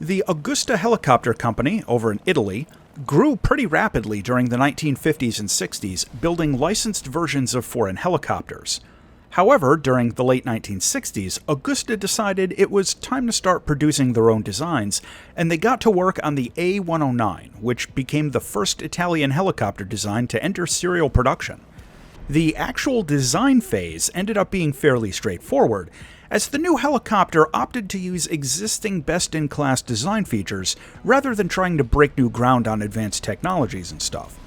The Augusta Helicopter Company, over in Italy, grew pretty rapidly during the 1950s and 60s, building licensed versions of foreign helicopters. However, during the late 1960s, Augusta decided it was time to start producing their own designs, and they got to work on the A109, which became the first Italian helicopter design to enter serial production. The actual design phase ended up being fairly straightforward, as the new helicopter opted to use existing best-in-class design features rather than trying to break new ground on advanced technologies and stuff.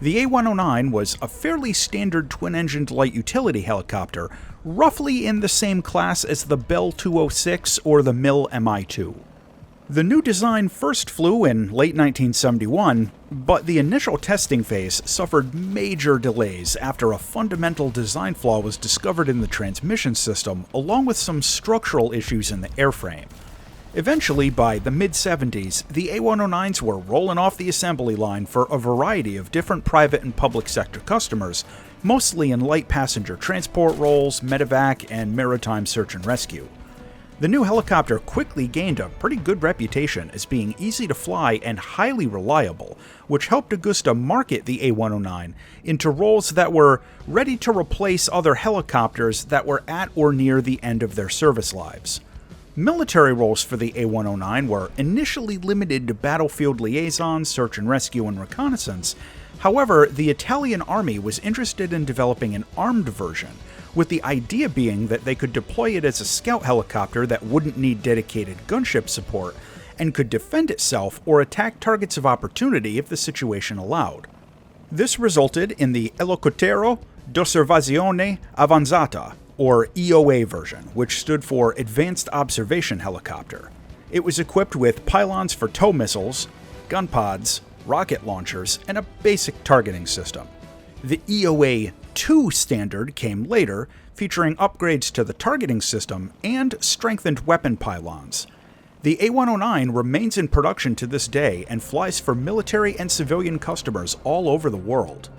The A109 was a fairly standard twin-engined light utility helicopter, roughly in the same class as the Bell 206 or the Mill Mi-2. The new design first flew in late 1971, but the initial testing phase suffered major delays after a fundamental design flaw was discovered in the transmission system, along with some structural issues in the airframe. Eventually, by the mid-70s, the A109s were rolling off the assembly line for a variety of different private and public sector customers, mostly in light passenger transport roles, medevac, and maritime search and rescue. The new helicopter quickly gained a pretty good reputation as being easy to fly and highly reliable, which helped Augusta market the A109 into roles that were ready to replace other helicopters that were at or near the end of their service lives. Military roles for the A109 were initially limited to battlefield liaison, search and rescue, and reconnaissance. However, the Italian army was interested in developing an armed version, with the idea being that they could deploy it as a scout helicopter that wouldn't need dedicated gunship support and could defend itself or attack targets of opportunity if the situation allowed. This resulted in the Elicottero d'Osservazione Avanzata, or EOA version, which stood for Advanced Observation Helicopter. It was equipped with pylons for tow missiles, gun pods, rocket launchers, and a basic targeting system. The EOA-2 standard came later, featuring upgrades to the targeting system and strengthened weapon pylons. The A109 remains in production to this day and flies for military and civilian customers all over the world.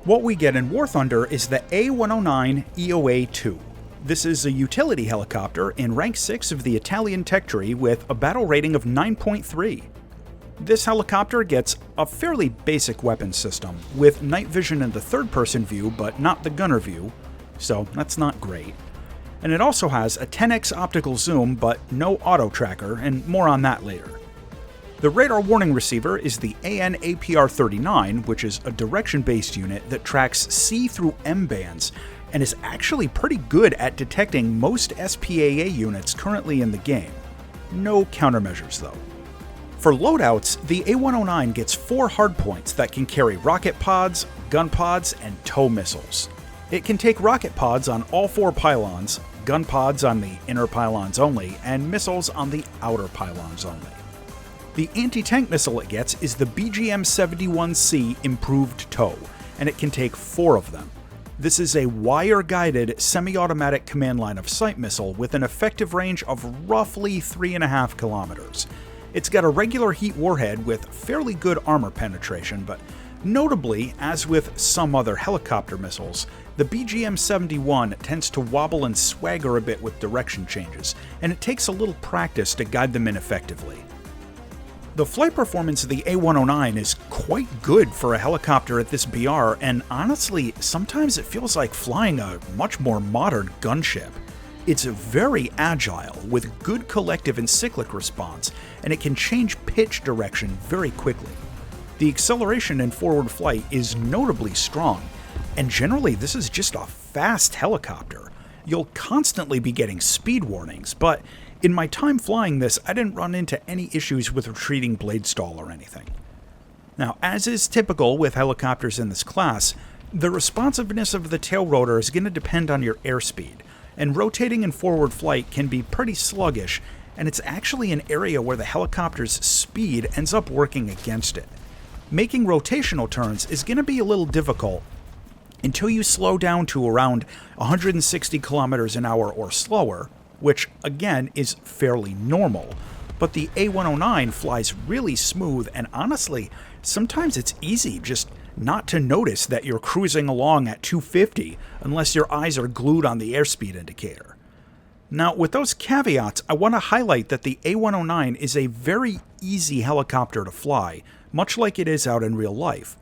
What we get in Warthunder is the A109 EOA-2. This is a utility helicopter in rank 6 of the Italian tech tree with a battle rating of 9.3. This helicopter gets a fairly basic weapon system, with night vision in the third-person view but not the gunner view, so that's not great. And it also has a 10x optical zoom but no auto tracker, and more on that later. The radar warning receiver is the AN/APR-39, which is a direction-based unit that tracks C through M bands and is actually pretty good at detecting most SPAA units currently in the game. No countermeasures though. For loadouts, the A109 gets 4 hardpoints that can carry rocket pods, gun pods, and tow missiles. It can take rocket pods on all 4 pylons, gun pods on the inner pylons only, and missiles on the outer pylons only. The anti-tank missile it gets is the BGM-71C Improved Tow, and it can take 4 of them. This is a wire-guided, semi-automatic command line of sight missile with an effective range of roughly 3.5 kilometers. It's got a regular heat warhead with fairly good armor penetration, but notably, as with some other helicopter missiles, the BGM-71 tends to wobble and swagger a bit with direction changes, and it takes a little practice to guide them in effectively. The flight performance of the A109 is quite good for a helicopter at this BR, and honestly, sometimes it feels like flying a much more modern gunship. It's very agile, with good collective and cyclic response, and it can change pitch direction very quickly. The acceleration in forward flight is notably strong, and generally this is just a fast helicopter. You'll constantly be getting speed warnings, but in my time flying this, I didn't run into any issues with retreating blade stall or anything. Now, as is typical with helicopters in this class, the responsiveness of the tail rotor is going to depend on your airspeed, and rotating in forward flight can be pretty sluggish, and it's actually an area where the helicopter's speed ends up working against it. Making rotational turns is going to be a little difficult until you slow down to around 160 kilometers an hour or slower, which again is fairly normal, but the A109 flies really smooth, and honestly, sometimes it's easy just not to notice that you're cruising along at 250 unless your eyes are glued on the airspeed indicator. Now, with those caveats, I want to highlight that the A109 is a very easy helicopter to fly, much like it is out in real life.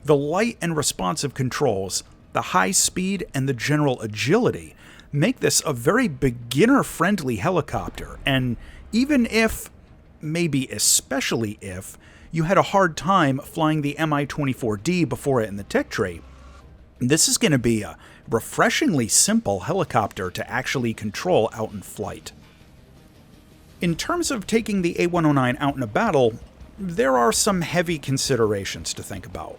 The light and responsive controls, the high speed, and the general agility make this a very beginner-friendly helicopter, and even if, maybe especially if, you had a hard time flying the Mi-24D before it in the tech tray, this is going to be a refreshingly simple helicopter to actually control out in flight. In terms of taking the A109 out in a battle, there are some heavy considerations to think about.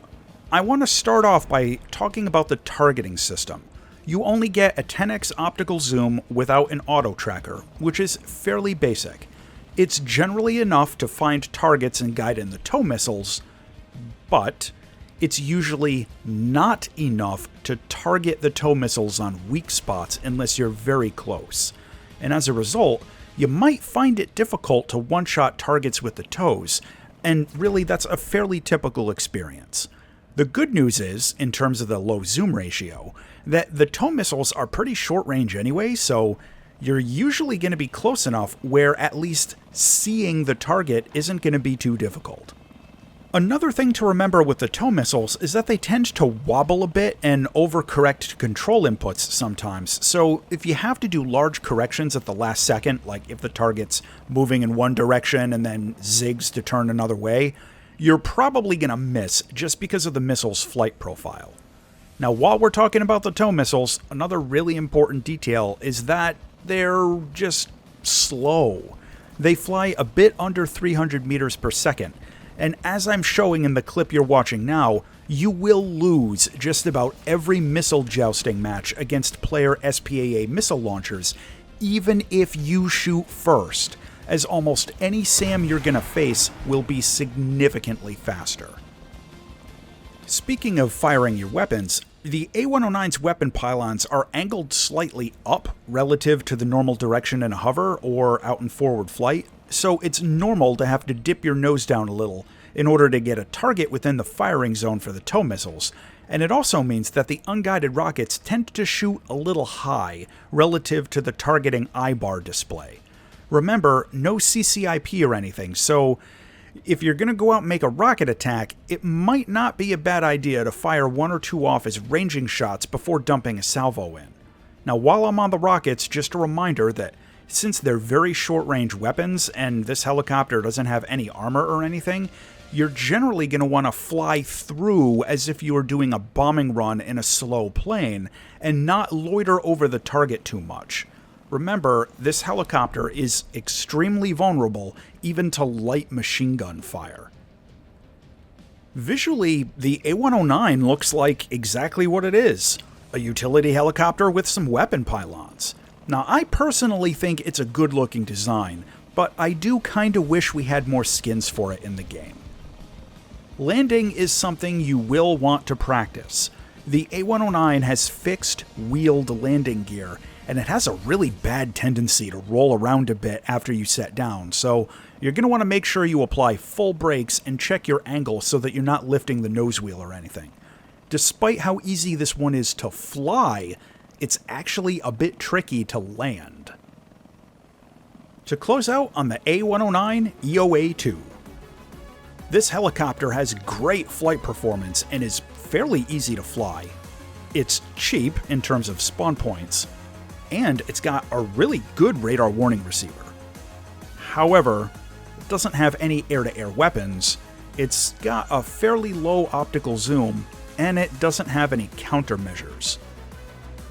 I want to start off by talking about the targeting system. You only get a 10x optical zoom without an auto tracker, which is fairly basic. It's generally enough to find targets and guide in the tow missiles, but it's usually not enough to target the tow missiles on weak spots unless you're very close. And as a result, you might find it difficult to one-shot targets with the tows, and really that's a fairly typical experience. The good news is, in terms of the low zoom ratio, that the tow missiles are pretty short range anyway, so you're usually going to be close enough where at least seeing the target isn't going to be too difficult. Another thing to remember with the tow missiles is that they tend to wobble a bit and overcorrect to control inputs sometimes, so if you have to do large corrections at the last second, like if the target's moving in one direction and then zigs to turn another way, you're probably going to miss just because of the missile's flight profile. Now, while we're talking about the tow missiles, another really important detail is that they're just slow. They fly a bit under 300 meters per second, and as I'm showing in the clip you're watching now, you will lose just about every missile jousting match against player SPAA missile launchers, even if you shoot first, as almost any SAM you're going to face will be significantly faster. Speaking of firing your weapons, the A109's weapon pylons are angled slightly up relative to the normal direction in a hover or out in forward flight, so it's normal to have to dip your nose down a little in order to get a target within the firing zone for the tow missiles, and it also means that the unguided rockets tend to shoot a little high relative to the targeting I-bar display. Remember, no CCIP or anything, so if you're going to go out and make a rocket attack, it might not be a bad idea to fire one or two off as ranging shots before dumping a salvo in. Now, while I'm on the rockets, just a reminder that since they're very short-range weapons and this helicopter doesn't have any armor or anything, you're generally going to want to fly through as if you were doing a bombing run in a slow plane and not loiter over the target too much. Remember, this helicopter is extremely vulnerable even to light machine gun fire. Visually, the A109 looks like exactly what it is, a utility helicopter with some weapon pylons. Now, I personally think it's a good-looking design, but I do kinda wish we had more skins for it in the game. Landing is something you will want to practice. The A109 has fixed wheeled landing gear, and it has a really bad tendency to roll around a bit after you set down, so you're going to want to make sure you apply full brakes and check your angle so that you're not lifting the nose wheel or anything. Despite how easy this one is to fly, it's actually a bit tricky to land. To close out on the A109 EOA-2. This helicopter has great flight performance and is fairly easy to fly. It's cheap in terms of spawn points, and it's got a really good radar warning receiver. However, it doesn't have any air-to-air weapons, it's got a fairly low optical zoom, and it doesn't have any countermeasures.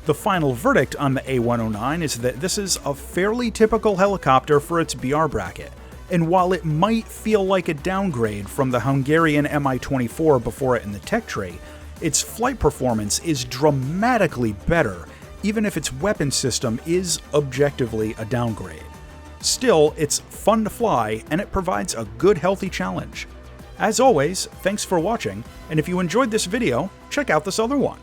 The final verdict on the A109 is that this is a fairly typical helicopter for its BR bracket, and while it might feel like a downgrade from the Hungarian Mi-24 before it in the tech tray, its flight performance is dramatically better, even if its weapon system is objectively a downgrade. Still, it's fun to fly, and it provides a good, healthy challenge. As always, thanks for watching, and if you enjoyed this video, check out this other one.